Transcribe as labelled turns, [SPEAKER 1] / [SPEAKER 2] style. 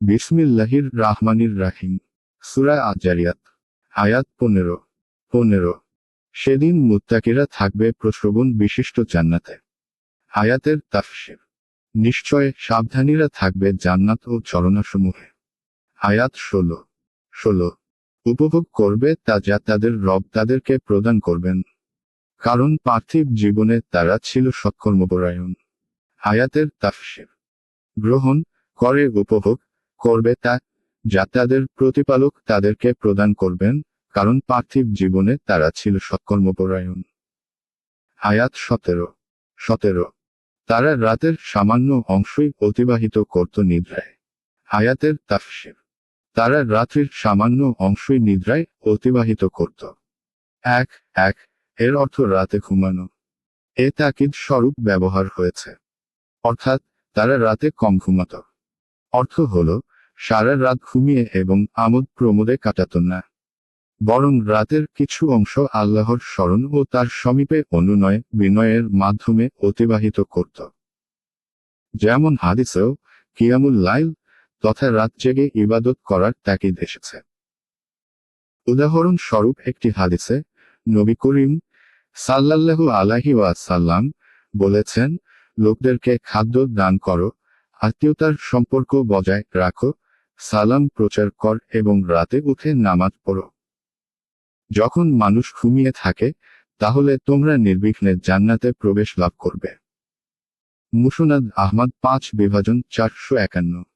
[SPEAKER 1] বিসমিল্লাহির রাহমানির রাহিম। সূরা আয-যারিয়াত। আয়াত 15। সেদিন মুত্তাকিরা থাকবে প্রশ্রবণ বিশিষ্ট জান্নাতে। আয়াতের তাফসীর। নিশ্চয় সাবধানীরা থাকবে জান্নাত ও ঝরনাসমূহে। আয়াত 16। উপভোগ করবে তা যা তাদের রব তাদেরকে প্রদান করবেন, কারণ পার্থিব জীবনে তারা ছিল সৎকর্মপরায়ণ। আয়াতের তাফসীর। গ্রহণ করে উপভোগ করবে তা যা তাদের প্রতিপালক তাদেরকে প্রদান করবেন, কারণ পার্থিব জীবনে তারা ছিল সৎকর্মপরায়ণ। আয়াত 17। তারা রাতের সামান্য অংশই অতিবাহিত করত নিদ্রায়। আয়াতের তাফসীর। তারা রাত্রির সামান্য অংশই নিদ্রায় অতিবাহিত করত। 1 এর অর্থ রাতে ঘুমানো। এ তাকিদ স্বরূপ ব্যবহার হয়েছে, অর্থাৎ তারা রাতে কম ঘুমাত। অর্থ হল সারা রাত ঘুমিয়ে এবং আমোদ প্রমোদে কাটাত না, বরং রাতের কিছু অংশ আল্লাহর স্মরণ ও তার সমীপে অনুনয় বিনয়ের মাধ্যমে অতিবাহিত করত। যেমন হাদিসেও কিয়ামুল লাইল তথা রাত জেগে ইবাদত করার তাকিদ এসেছে। উদাহরণ স্বরূপ একটি হাদিসে নবী করিম সাল্লাল্লাহু আলাইহি ওয়াসাল্লাম বলেছেন, লোকদেরকে খাদ্য দান করো, আত্মীয়তার সম্পর্ক বজায় রাখো, সালাম প্রচার কর এবং রাতে উঠে নামাজ পড়ো। যখন মানুষ ঘুমিয়ে থাকে তাহলে তোমরা নির্বিঘ্নে জান্নাতে প্রবেশ লাভ করবে। মুসনাদ আহমদ 5/451।